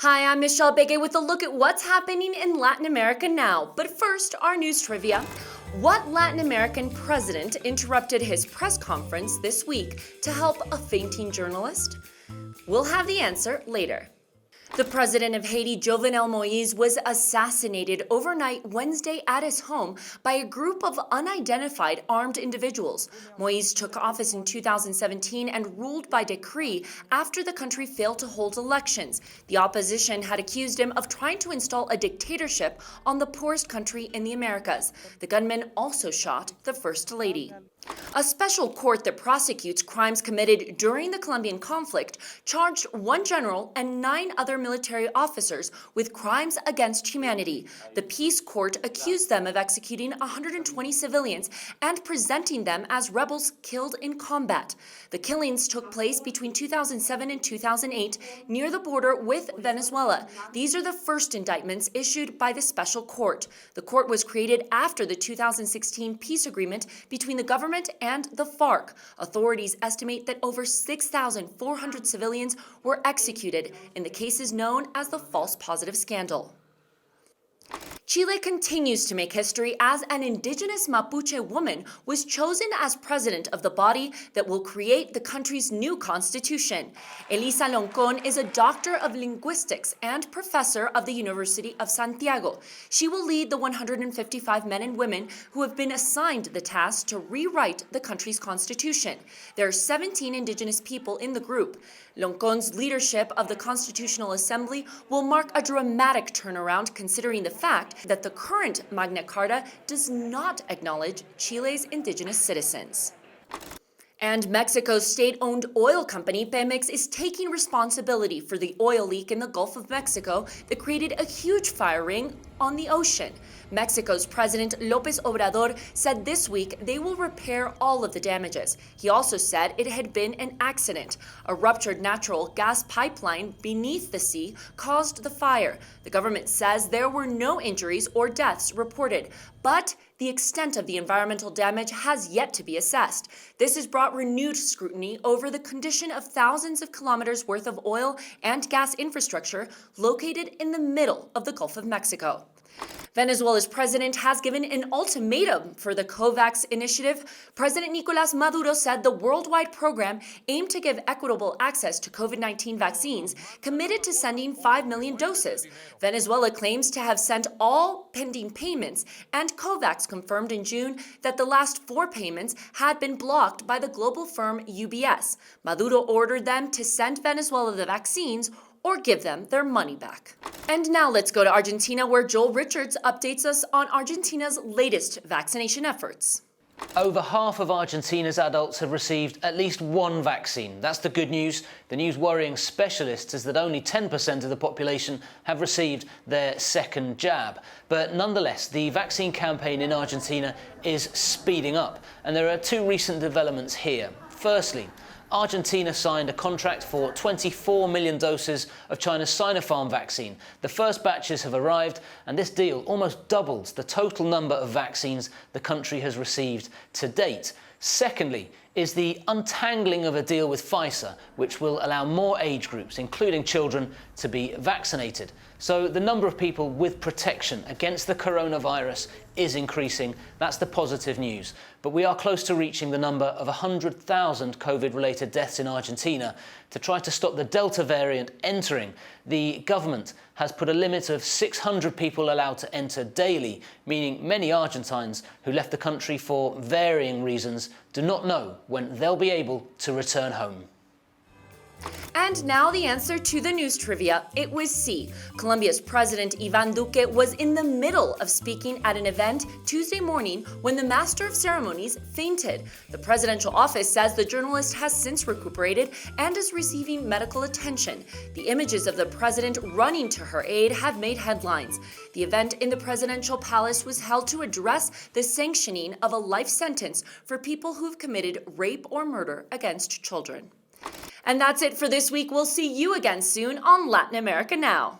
Hi, I'm Michelle Begue with a look at what's happening in Latin America now. But first, our news trivia. What Latin American president interrupted his press conference this week to help a fainting journalist? We'll have the answer later. The president of Haiti, Jovenel Moïse, was assassinated overnight Wednesday at his home by a group of unidentified armed individuals. Moïse took office in 2017 and ruled by decree after the country failed to hold elections. The opposition had accused him of trying to install a dictatorship on the poorest country in the Americas. The gunman also shot the First Lady. A special court that prosecutes crimes committed during the Colombian conflict charged one general and 9 other military officers with crimes against humanity. The peace court accused them of executing 120 civilians and presenting them as rebels killed in combat. The killings took place between 2007 and 2008 near the border with Venezuela. These are the first indictments issued by the special court. The court was created after the 2016 peace agreement between the government and the FARC. Authorities estimate that over 6,400 civilians were executed in the cases known as the false positive scandal. Chile continues to make history as an indigenous Mapuche woman was chosen as president of the body that will create the country's new constitution. Elisa Loncon is a doctor of linguistics and professor of the University of Santiago. She will lead the 155 men and women who have been assigned the task to rewrite the country's constitution. There are 17 indigenous people in the group. Loncon's leadership of the Constitutional Assembly will mark a dramatic turnaround considering the fact that the current Magna Carta does not acknowledge Chile's indigenous citizens. And Mexico's state-owned oil company, Pemex, is taking responsibility for the oil leak in the Gulf of Mexico that created a huge fire ring on the ocean. Mexico's President López Obrador said this week they will repair all of the damages. He also said it had been an accident. A ruptured natural gas pipeline beneath the sea caused the fire. The government says there were no injuries or deaths reported, but the extent of the environmental damage has yet to be assessed. This has brought renewed scrutiny over the condition of thousands of kilometers worth of oil and gas infrastructure located in the middle of the Gulf of Mexico. Venezuela's president has given an ultimatum for the COVAX initiative. President Nicolás Maduro said the worldwide program aimed to give equitable access to COVID-19 vaccines committed to sending 5 million doses. Venezuela claims to have sent all pending payments, and COVAX confirmed in June that the last 4 payments had been blocked by the global firm UBS. Maduro ordered them to send Venezuela the vaccines or give them their money back. And now let's go to Argentina, where Joel Richards updates us on Argentina's latest vaccination efforts. Over half of Argentina's adults have received at least one vaccine. That's the good news. The news worrying specialists is that only 10% of the population have received their second jab. But nonetheless, the vaccine campaign in Argentina is speeding up. And there are 2 recent developments here. Firstly, Argentina signed a contract for 24 million doses of China's Sinopharm vaccine. The first batches have arrived, and this deal almost doubles the total number of vaccines the country has received to date. Secondly, is the untangling of a deal with Pfizer, which will allow more age groups, including children, to be vaccinated. So the number of people with protection against the coronavirus is increasing. That's the positive news. But we are close to reaching the number of 100,000 COVID-related deaths in Argentina. To try to stop the Delta variant entering, the government has put a limit of 600 people allowed to enter daily, meaning many Argentines who left the country for varying reasons do not know when they'll be able to return home. And now the answer to the news trivia. It was C. Colombia's President Iván Duque was in the middle of speaking at an event Tuesday morning when the Master of Ceremonies fainted. The presidential office says the journalist has since recuperated and is receiving medical attention. The images of the president running to her aid have made headlines. The event in the presidential palace was held to address the sanctioning of a life sentence for people who've committed rape or murder against children. And that's it for this week. We'll see you again soon on Latin America Now.